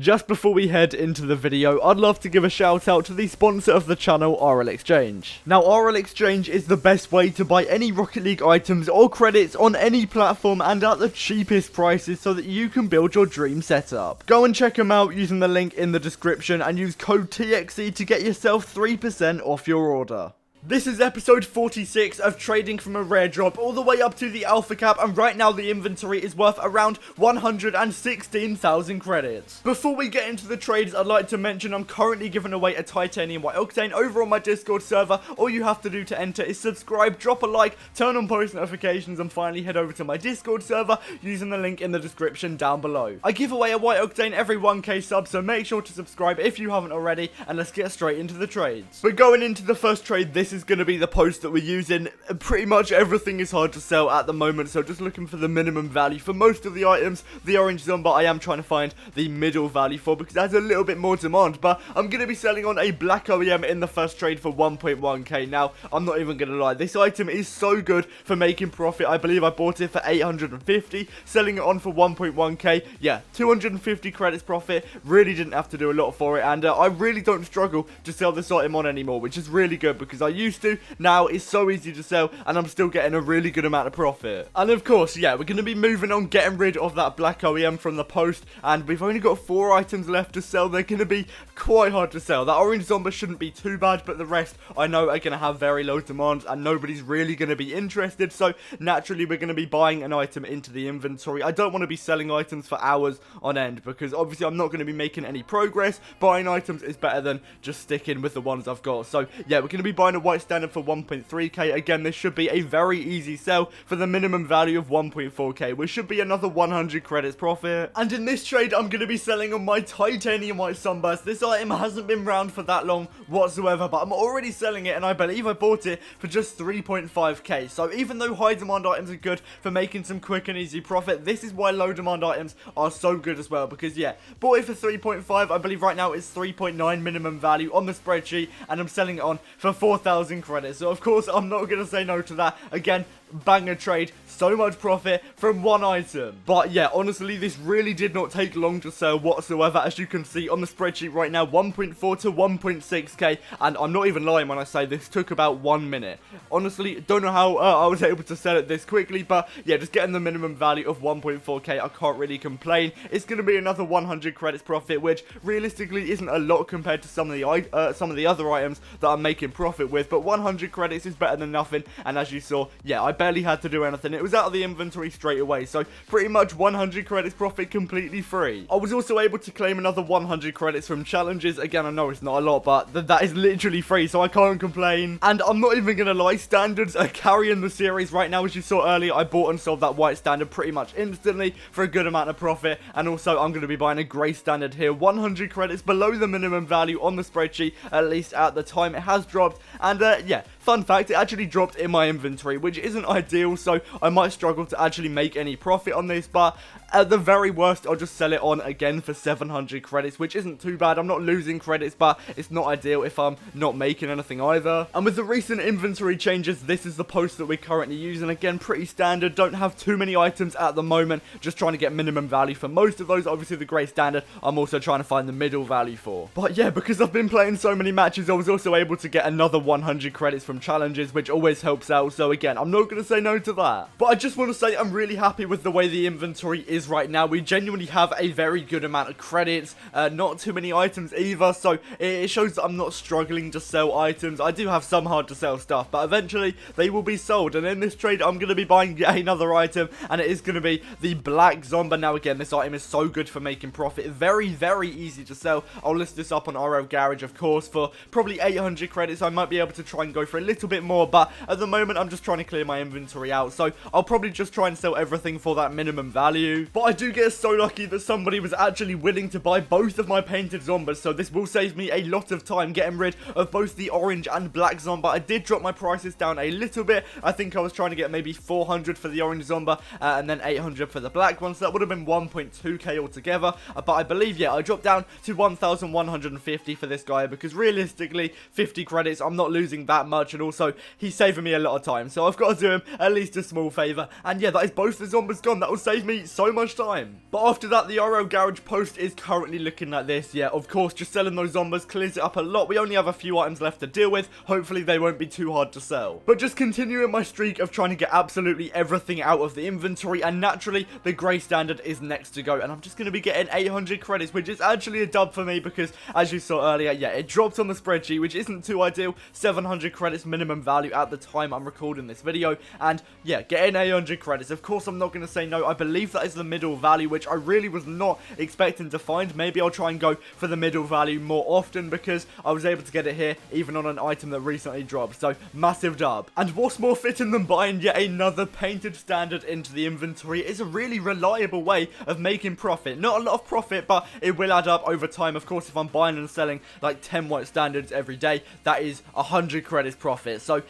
just before we head into the video, I'd love to give a shout out to the sponsor of the channel, RL Exchange. Now, RL Exchange is the best way to buy any Rocket League items or credits on any platform and at the cheapest prices so that you can build your dream setup. Go and check them out using the link in the description and use code TXE to get yourself 3% off your order. This is episode 46 of trading from a rare drop all the way up to the alpha cap, and right now the inventory is worth around 116,000 credits. Before we get into the trades, I'd like to mention I'm currently giving away a titanium white octane over on my Discord server. All you have to do to enter is subscribe, drop a like, turn on post notifications, and finally head over to my Discord server using the link in the description down below. I give away a white octane every 1k sub, so make sure to subscribe if you haven't already, and let's get straight into the trades. But going into the first trade, this is going to be the post that we're using. Pretty much everything is hard to sell at the moment, so just looking for the minimum value for most of the items. The orange zomba I am trying to find the middle value for because it has a little bit more demand, but I'm going to be selling on a black OEM in the first trade for 1.1k. Now, I'm not even going to lie, this item is so good for making profit. I believe I bought it for 850, selling it on for 1.1k. Yeah, 250 credits profit. Really didn't have to do a lot for it, and I really don't struggle to sell this item on anymore, which is really good because I used to. Now it's so easy to sell and I'm still getting a really good amount of profit. And of course, yeah, we're going to be moving on, getting rid of that black OEM from the post, and we've only got 4 items left to sell. They're going to be quite hard to sell. That orange zomba shouldn't be too bad, but the rest I know are going to have very low demands and nobody's really going to be interested, so naturally we're going to be buying an item into the inventory. I don't want to be selling items for hours on end because obviously I'm not going to be making any progress. Buying items is better than just sticking with the ones I've got. So yeah, we're going to be buying a white standard for 1.3k. Again, this should be a very easy sell for the minimum value of 1.4k, which should be another 100 credits profit. And in this trade, I'm going to be selling on my titanium white zombas. This item hasn't been around for that long whatsoever, but I'm already selling it, and I believe I bought it for just 3.5k. So even though high demand items are good for making some quick and easy profit, this is why low demand items are so good as well, because yeah, bought it for 3.5. I believe right now it's 3.9 minimum value on the spreadsheet, and I'm selling it on for 4,000 credits. So of course I'm not going to say no to that. Again, banger trade, so much profit from one item. But yeah, honestly, this really did not take long to sell whatsoever. As you can see on the spreadsheet right now, 1.4 to 1.6k, and I'm not even lying when I say this took about 1 minute. Honestly, don't know how I was able to sell it this quickly, but yeah, just getting the minimum value of 1.4k, I can't really complain. It's going to be another 100 credits profit, which realistically isn't a lot compared to some of the other items that I'm making profit with, but 100 credits is better than nothing. And as you saw, yeah, I barely had to do anything. It was out of the inventory straight away, so pretty much 100 credits profit completely free. I was also able to claim another 100 credits from challenges. Again, I know it's not a lot, but that is literally free, so I can't complain. And I'm not even gonna lie, standards are carrying the series right now. As you saw earlier, I bought and sold that white standard pretty much instantly for a good amount of profit, and also I'm gonna be buying a grey standard here, 100 credits below the minimum value on the spreadsheet, at least at the time. It has dropped, and yeah, fun fact, it actually dropped in my inventory, which isn't ideal, so I might struggle to actually make any profit on this, but at the very worst, I'll just sell it on again for 700 credits, which isn't too bad. I'm not losing credits, but it's not ideal if I'm not making anything either. And with the recent inventory changes, this is the post that we're currently using. Again, pretty standard, don't have too many items at the moment, just trying to get minimum value for most of those. Obviously the grey standard, I'm also trying to find the middle value for. But yeah, because I've been playing so many matches, I was also able to get another 100 credits from challenges, which always helps out. So again, I'm not going to say no to that. But I just want to say I'm really happy with the way the inventory is right now. We genuinely have a very good amount of credits, not too many items either, so it shows that I'm not struggling to sell items. I do have some hard to sell stuff, but eventually they will be sold. And in this trade, I'm going to be buying yet another item, and it is going to be the black zomba. Now again, this item is so good for making profit, very, very easy to sell. I'll list this up on RL Garage, of course, for probably 800 credits. I might be able to try and go for a little bit more, but at the moment I'm just trying to clear my inventory out, so I'll probably just try and sell everything for that minimum value. But I do get so lucky that somebody was actually willing to buy both of my painted zombas, so this will save me a lot of time getting rid of both the orange and black zomba. I did drop my prices down a little bit. I think I was trying to get maybe 400 for the orange zomba and then 800 for the black one, so that would have been 1.2k altogether. But I believe, yeah, I dropped down to 1,150 for this guy because realistically 50 credits, I'm not losing that much and also he's saving me a lot of time, so I've got to do him at least a small favour. And yeah, that is both the zombas gone. That will save me so much time. But after that, the RL Garage post is currently looking like this. Yeah, of course, just selling those zombas clears it up a lot. We only have a few items left to deal with. Hopefully they won't be too hard to sell. But just continuing my streak of trying to get absolutely everything out of the inventory, and naturally the grey standard is next to go, and I'm just going to be getting 800 credits, which is actually a dub for me because, as you saw earlier, yeah, it dropped on the spreadsheet, which isn't too ideal. 700 credits minimum value at the time I'm recording this video, and yeah, getting 800 credits. Of course, I'm not going to say no. I believe that is the middle value, which I really was not expecting to find. Maybe I'll try and go for the middle value more often because I was able to get it here, even on an item that recently dropped. So, massive dub. And what's more fitting than buying yet another painted standard into the inventory is a really reliable way of making profit. Not a lot of profit, but it will add up over time. Of course, if I'm buying and selling like 10 white standards every day, that is 100 credits profit. So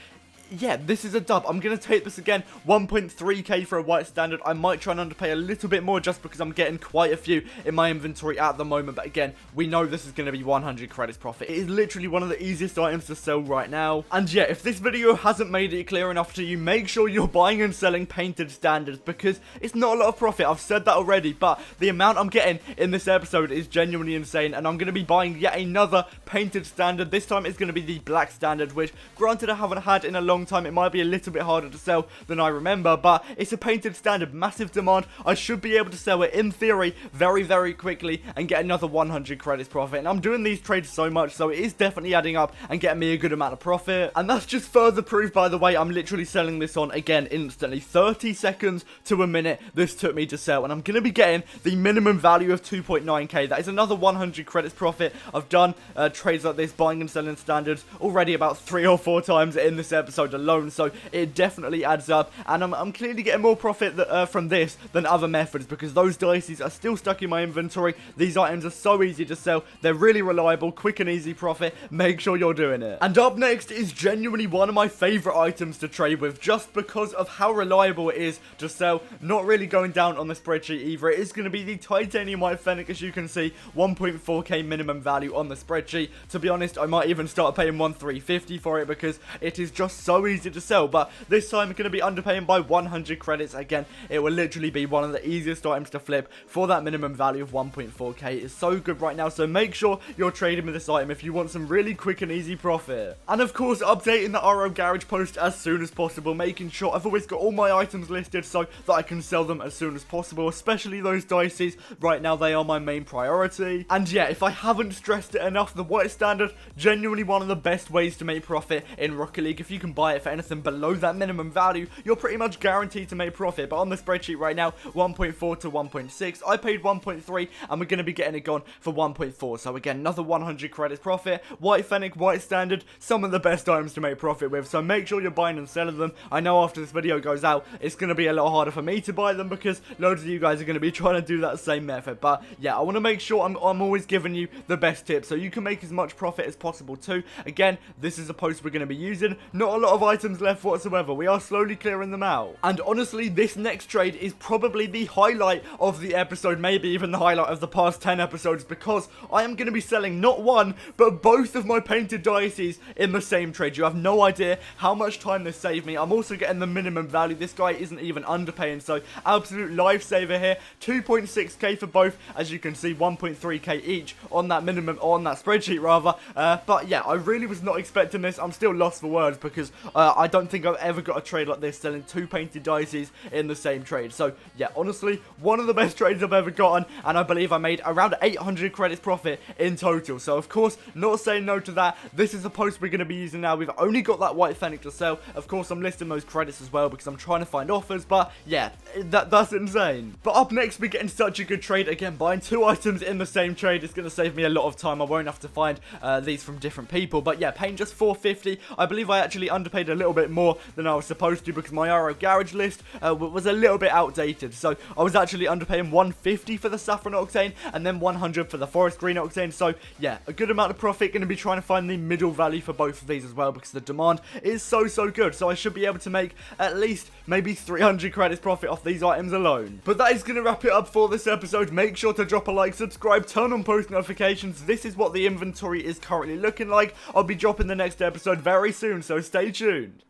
yeah, this is a dub. I'm going to take this again, 1.3k for a white standard. I might try and underpay a little bit more just because I'm getting quite a few in my inventory at the moment. But again, we know this is going to be 100 credits profit. It is literally one of the easiest items to sell right now. And yeah, if this video hasn't made it clear enough to you, make sure you're buying and selling painted standards because it's not a lot of profit. I've said that already, but the amount I'm getting in this episode is genuinely insane. And I'm going to be buying yet another painted standard. This time it's going to be the black standard, which granted I haven't had in a long time. It might be a little bit harder to sell than I remember, but it's a painted standard, massive demand. I should be able to sell it in theory very quickly and get another 100 credits profit. And I'm doing these trades so much, so it is definitely adding up and getting me a good amount of profit. And that's just further proof, by the way, I'm literally selling this on again instantly. 30 seconds to a minute this took me to sell, and I'm going to be getting the minimum value of 2.9k. That is another 100 credits profit. I've done trades like this, buying and selling standards, already about 3 or 4 times in this episode alone, so it definitely adds up. And I'm clearly getting more profit from this than other methods because those dices are still stuck in my inventory. These items are so easy to sell. They're really reliable, quick and easy profit. Make sure you're doing it. And up next is genuinely one of my favorite items to trade with just because of how reliable it is to sell. Not really going down on the spreadsheet either. It is going to be the titanium white Fennec, as you can see, 1.4k minimum value on the spreadsheet. To be honest, I might even start paying 1,350 for it because it is just so easy to sell. But this time I'm going to be underpaying by 100 credits. Again, it will literally be one of the easiest items to flip for that minimum value of 1.4k. It's so good right now, so make sure you're trading with this item if you want some really quick and easy profit. And of course, updating the RO Garage post as soon as possible, making sure I've always got all my items listed so that I can sell them as soon as possible, especially those dices. Right now, they are my main priority. And yeah, if I haven't stressed it enough, the white standard, genuinely one of the best ways to make profit in Rocket League. If you can buy it for anything below that minimum value, you're pretty much guaranteed to make profit. But on the spreadsheet right now, 1.4 to 1.6, I paid 1.3 and we're going to be getting it gone for 1.4. So again, another 100 credits profit. White Fennec, white standard, some of the best items to make profit with, so make sure you're buying and selling them. I know after this video goes out, it's going to be a lot harder for me to buy them because loads of you guys are going to be trying to do that same method. But yeah, I want to make sure I'm always giving you the best tips so you can make as much profit as possible too. Again, this is a post we're going to be using. Not a lot of items left whatsoever. We are slowly clearing them out. And honestly, this next trade is probably the highlight of the episode, maybe even the highlight of the past 10 episodes, because I am going to be selling not one, but both of my painted dices in the same trade. You have no idea how much time this saved me. I'm also getting the minimum value. This guy isn't even underpaying, so absolute lifesaver here. 2.6k for both, as you can see, 1.3k each on that minimum, on that spreadsheet rather. But yeah, I really was not expecting this. I'm still lost for words because I don't think I've ever got a trade like this, selling 2 painted dices in the same trade. So yeah, honestly, one of the best trades I've ever gotten, and I believe I made around 800 credits profit in total. So of course, not saying no to that. This is the post we're going to be using now. We've only got that white Fennec to sell. Of course, I'm listing those credits as well because I'm trying to find offers, but yeah, that's insane. But up next, we're getting such a good trade. Again, buying 2 items in the same trade is going to save me a lot of time. I won't have to find these from different people. But yeah, paying just 450. I believe I actually underpaid underpaid a little bit more than I was supposed to because my Arrow Garage list was a little bit outdated. So I was actually underpaying 150 for the Saffron Octane and then 100 for the Forest Green Octane. So yeah, a good amount of profit. Going to be trying to find the middle value for both of these as well because the demand is so good. So I should be able to make at least maybe 300 credits profit off these items alone. But that is going to wrap it up for this episode. Make sure to drop a like, subscribe, turn on post notifications. This is what the inventory is currently looking like. I'll be dropping the next episode very soon, so stay tuned.